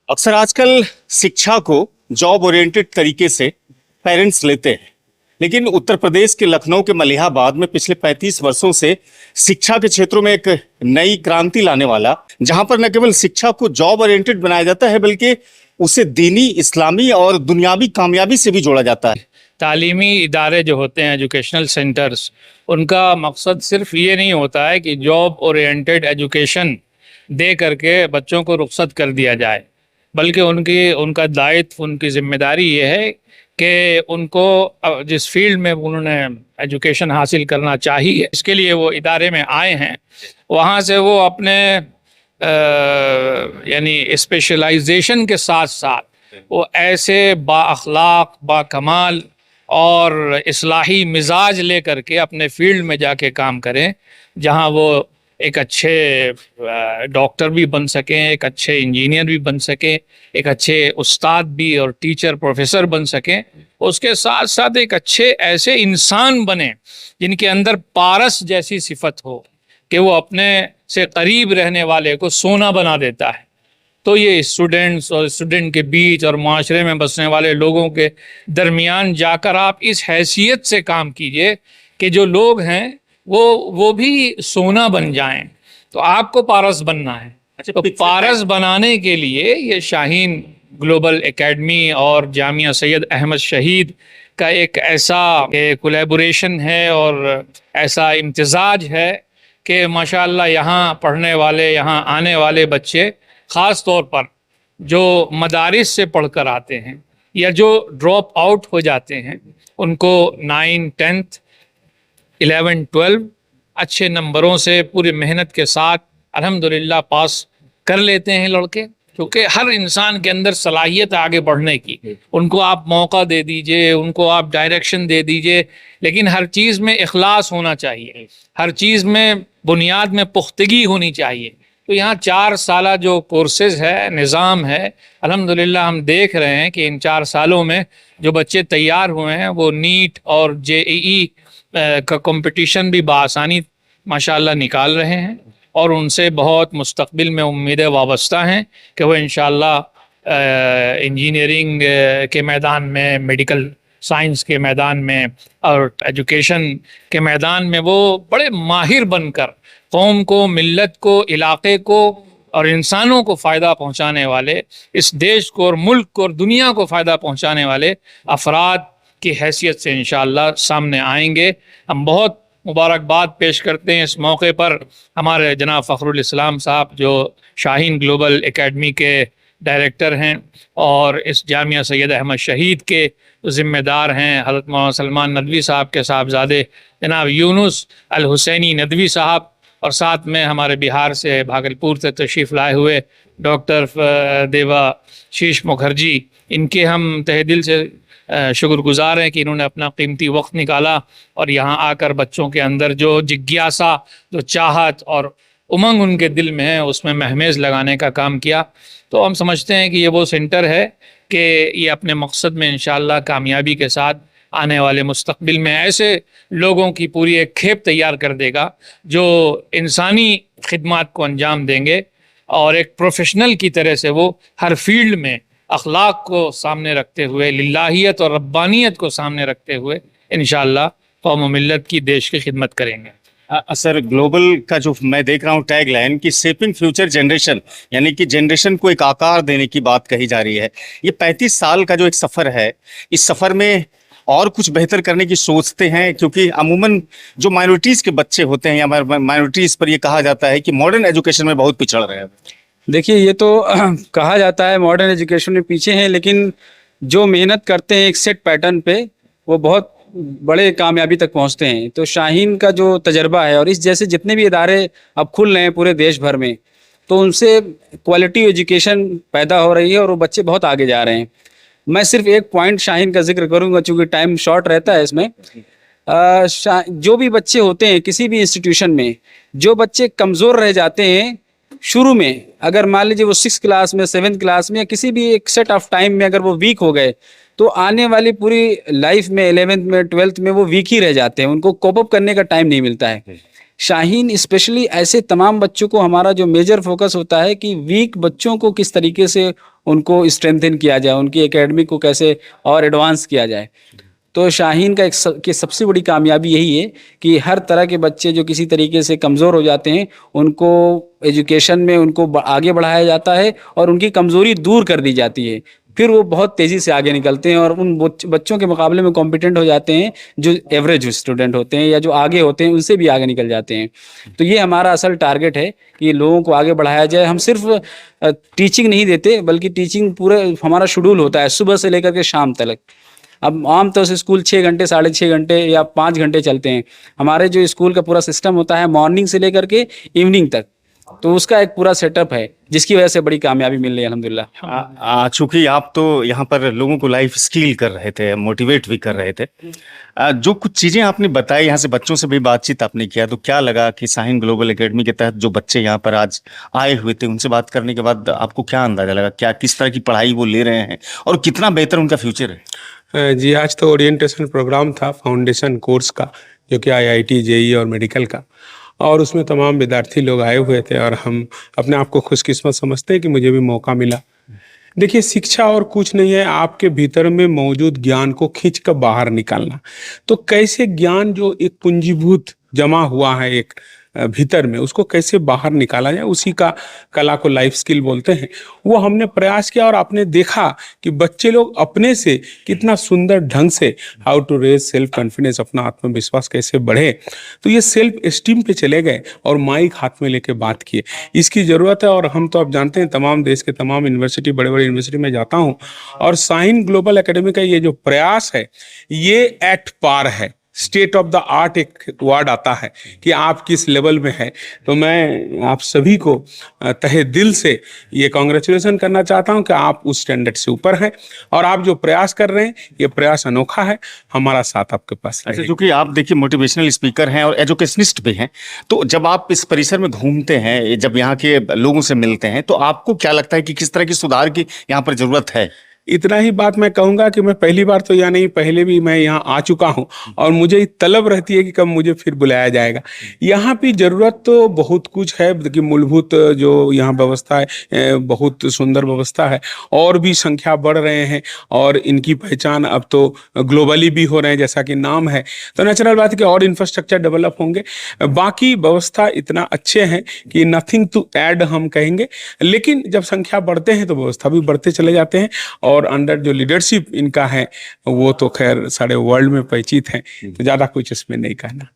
अक्सर आजकल शिक्षा को जॉब ओरिएंटेड तरीके से पेरेंट्स लेते हैं, लेकिन उत्तर प्रदेश के लखनऊ के मलिहाबाद में पिछले 35 वर्षों से शिक्षा के क्षेत्रों में एक नई क्रांति लाने वाला, जहां पर न केवल शिक्षा को जॉब ओरिएंटेड बनाया जाता है बल्कि उसे दीनी, इस्लामी और दुनियावी कामयाबी से भी जोड़ा जाता है। तालीमी इदारे जो होते हैं, एजुकेशनल सेंटर्स, उनका मकसद सिर्फ ये नहीं होता है कि जॉब ओरिएंटेड एजुकेशन दे करके बच्चों को रुखसत कर दिया जाए, बल्कि उनका दायित्व, उनकी जिम्मेदारी ये है कि उनको जिस फील्ड में उन्होंने एजुकेशन हासिल करना चाहिए, इसके लिए वो इदारे में आए हैं, वहाँ से वो अपने यानी स्पेशलाइजेशन के साथ साथ वो ऐसे बाअखलाक, बाकमाल और इस्लाही मिजाज ले करके अपने फील्ड में जाके काम करें, जहाँ वो एक अच्छे डॉक्टर भी बन सकें, एक अच्छे इंजीनियर भी बन सकें, एक अच्छे उस्ताद भी और टीचर, प्रोफेसर बन सकें। उसके साथ साथ एक अच्छे ऐसे इंसान बने जिनके अंदर पारस जैसी सिफत हो कि वो अपने से करीब रहने वाले को सोना बना देता है। तो ये स्टूडेंट्स और स्टूडेंट के बीच और माशरे में बसने वाले लोगों के दरमियान जाकर आप इस हैसियत से काम कीजिए कि जो लोग हैं वो भी सोना बन जाएं। तो आपको पारस बनना है। तो पारस बनाने के लिए ये शाहीन ग्लोबल एकेडमी और जामिया सैयद अहमद शहीद का एक ऐसा कोलैबोरेशन है और ऐसा इम्तिजाज है कि माशाअल्लाह यहाँ पढ़ने वाले, यहाँ आने वाले बच्चे, ख़ास तौर पर जो मदारिस से पढ़कर आते हैं या जो ड्रॉप आउट हो जाते हैं, उनको 9, 10th, 11, 12 अच्छे नंबरों से पूरी मेहनत के साथ अल्हम्दुलिल्लाह पास कर लेते हैं लड़के। क्योंकि हर इंसान के अंदर सलाहियत है आगे बढ़ने की, उनको आप मौका दे दीजिए, उनको आप डायरेक्शन दे दीजिए, लेकिन हर चीज़ में इखलास होना चाहिए, हर चीज़ में बुनियाद में पुख्तगी होनी चाहिए। तो यहाँ 4 साला जो कोर्सेज़ है, निज़ाम है, अल्हम्दुलिल्लाह हम देख रहे हैं कि इन 4 सालों में जो बच्चे तैयार हुए हैं वो नीट और JEE का कंपटीशन भी बआसानी माशाअल्लाह निकाल रहे हैं और उनसे बहुत मुस्तक़बिल में उम्मीदें वाबस्ता हैं कि वो इंशाअल्लाह इंजीनियरिंग के मैदान में, मेडिकल साइंस के मैदान में और एजुकेशन के मैदान में वो बड़े माहिर बनकर कौम को, मिल्लत को, इलाक़े को और इंसानों को फ़ायदा पहुँचाने वाले, इस देश को और मुल्क को और दुनिया को फ़ायदा पहुँचाने वाले अफराद की हैसियत से इंशाअल्लाह सामने आएंगे। हम बहुत मुबारकबाद पेश करते हैं इस मौके पर हमारे जनाब फ़खरुल इस्लाम साहब, जो शाहीन ग्लोबल एकेडमी के डायरेक्टर हैं और इस जामिया सैयद अहमद शहीद के ज़िम्मेदार हैं, हज़रत मौलाना सलमान नदवी साहब के साहबजादे जनाब यूनुस अल हुसैनी नदवी साहब, और साथ में हमारे बिहार से, भागलपुर से तशरीफ़ लाए हुए डॉक्टर देवाशीष मुखर्जी। इनके हम तहे दिल से शुक्रगुज़ार हैं कि इन्होंने अपना कीमती वक्त निकाला और यहाँ आकर बच्चों के अंदर जो जिज्ञासा, जो चाहत और उमंग उनके दिल में है, उसमें महमेज़ लगाने का काम किया। तो हम समझते हैं कि ये वो सेंटर है कि ये अपने मकसद में इंशाअल्लाह कामयाबी के साथ आने वाले मुस्तक़बिल में ऐसे लोगों की पूरी एक खेप तैयार कर देगा जो इंसानी खिदमात को अंजाम देंगे और एक प्रोफेशनल की तरह से वो हर फील्ड में अखलाक को सामने रखते हुए, लिल्लाहियत और रब्बानियत को सामने रखते हुए इंशाअल्लाह कौम व मिल्लत की, देश की खिदमत करेंगे। सर, ग्लोबल का जो मैं देख रहा हूँ टैग लाइन की शेपिंग फ्यूचर जनरेशन, यानी कि जनरेशन को एक आकार देने की बात कही जा रही है। ये 35 साल का जो एक सफ़र है, इस सफ़र में और कुछ बेहतर करने की सोचते हैं? क्योंकि अमूमन जो माइनॉरिटीज़ के बच्चे होते हैं या माइनॉरिटीज़ पर ये कहा जाता है कि मॉडर्न एजुकेशन में बहुत पिछड़ रहे हैं। देखिए, ये तो कहा जाता है मॉडर्न एजुकेशन में पीछे हैं, लेकिन जो मेहनत करते हैं एक सेट पैटर्न पे, वो बहुत बड़े कामयाबी तक पहुंचते हैं। तो शाहीन का जो तजर्बा है और इस जैसे जितने भी इदारे अब खुल रहे हैं पूरे देश भर में, तो उनसे क्वालिटी एजुकेशन पैदा हो रही है और वो बच्चे बहुत आगे जा रहे हैं। मैं सिर्फ एक पॉइंट शाहीन का जिक्र करूंगा, चूँकि टाइम शॉर्ट रहता है इसमें। जो भी बच्चे होते हैं किसी भी इंस्टीट्यूशन में, जो बच्चे कमज़ोर रह जाते हैं शुरू में, अगर मान लीजिए वो 6th क्लास में, 7th क्लास में या किसी भी एक सेट ऑफ टाइम में अगर वो वीक हो गए, तो आने वाली पूरी लाइफ में 11th में, 12th में वो वीक ही रह जाते हैं, उनको कोप अप करने का टाइम नहीं मिलता है। शाहीन स्पेशली ऐसे तमाम बच्चों को, हमारा जो मेजर फोकस होता है कि वीक बच्चों को किस तरीके से उनको स्ट्रेंथन किया जाए, उनकी एकेडमिक को कैसे और एडवांस किया जाए। तो शाहीन का कि सबसे बड़ी कामयाबी यही है कि हर तरह के बच्चे जो किसी तरीके से कमज़ोर हो जाते हैं, उनको एजुकेशन में उनको आगे बढ़ाया जाता है और उनकी कमज़ोरी दूर कर दी जाती है। फिर वो बहुत तेज़ी से आगे निकलते हैं और उन बच्चों के मुकाबले में कॉम्पिटेंट हो जाते हैं जो एवरेज स्टूडेंट होते हैं या जो आगे होते हैं, उनसे भी आगे निकल जाते हैं। तो ये हमारा असल टारगेट है कि लोगों को आगे बढ़ाया जाए। हम सिर्फ टीचिंग नहीं देते, बल्कि टीचिंग पूरा हमारा शेड्यूल होता है सुबह से लेकर के शाम तक। अब आम तौर से स्कूल 6 घंटे, 6.5 घंटे या 5 घंटे चलते हैं। हमारे जो स्कूल का पूरा सिस्टम होता है मॉर्निंग से लेकर के इवनिंग तक, तो उसका एक पूरा सेटअप है जिसकी वजह से बड़ी कामयाबी मिल रही है अल्हम्दुलिल्लाह। चूंकि आप तो यहाँ पर लोगों को लाइफ स्किल कर रहे थे, मोटिवेट भी कर रहे थे, जो कुछ चीज़ें आपने बताई, यहाँ से बच्चों से भी बातचीत आपने किया, तो क्या लगा कि शाहीन ग्लोबल एकेडमी के तहत जो बच्चे यहाँ पर आज आए हुए थे, उनसे बात करने के बाद आपको क्या अंदाजा लगा, क्या किस तरह की पढ़ाई वो ले रहे हैं और कितना बेहतर उनका फ्यूचर है? जी, आज तो ओरिएंटेशन प्रोग्राम था फाउंडेशन कोर्स का, जो कि आईआईटी, जेईई और मेडिकल का, और उसमें तमाम विद्यार्थी लोग आए हुए थे और हम अपने आप को खुशकिस्मत समझते हैं कि मुझे भी मौका मिला। देखिए, शिक्षा और कुछ नहीं है, आपके भीतर में मौजूद ज्ञान को खींच कर बाहर निकालना। तो कैसे ज्ञान जो एक पूंजीभूत जमा हुआ है एक भीतर में, उसको कैसे बाहर निकाला जाए, उसी का कला को लाइफ स्किल बोलते हैं। वो हमने प्रयास किया और आपने देखा कि बच्चे लोग अपने से कितना सुंदर ढंग से how to raise self confidence, अपना आत्मविश्वास कैसे बढ़े। तो ये सेल्फ एस्टीम पे चले गए और माइक हाथ में लेके बात किए। इसकी ज़रूरत है और हम तो अब जानते हैं, तमाम देश के तमाम यूनिवर्सिटी, बड़े बड़े यूनिवर्सिटी में जाता हूँ और शाहीन ग्लोबल एकेडमी का ये जो प्रयास है, ये एट पार है। स्टेट ऑफ द आर्ट एक वर्ड आता है कि आप किस लेवल में हैं। तो मैं आप सभी को तहे दिल से ये कांग्रेचुलेशन करना चाहता हूं कि आप उस स्टैंडर्ड से ऊपर हैं और आप जो प्रयास कर रहे हैं, ये प्रयास अनोखा है। हमारा साथ आपके पास अच्छा, क्योंकि आप देखिए मोटिवेशनल स्पीकर हैं और एजुकेशनिस्ट भी हैं, तो जब आप इस परिसर में घूमते हैं, जब यहाँ के लोगों से मिलते हैं, तो आपको क्या लगता है कि किस तरह की सुधार की यहाँ पर जरूरत है? इतना ही बात मैं कहूँगा कि मैं पहली बार तो या नहीं, पहले भी मैं यहाँ आ चुका हूँ और मुझे तलब रहती है कि कब मुझे फिर बुलाया जाएगा। यहाँ भी ज़रूरत तो बहुत कुछ है कि मूलभूत जो यहाँ व्यवस्था है, बहुत सुंदर व्यवस्था है, और भी संख्या बढ़ रहे हैं और इनकी पहचान अब तो ग्लोबली भी हो रहे हैं, जैसा कि नाम है। तो नेचुरल बात है कि और इंफ्रास्ट्रक्चर डेवलप होंगे। बाकी व्यवस्था इतना अच्छे हैं कि नथिंग टू ऐड हम कहेंगे, लेकिन जब संख्या बढ़ते हैं तो व्यवस्था भी बढ़ते चले जाते हैं। और अंडर जो लीडरशिप इनका है, वो तो खैर सारे वर्ल्ड में परिचित हैं, तो ज़्यादा कुछ इसमें नहीं कहना।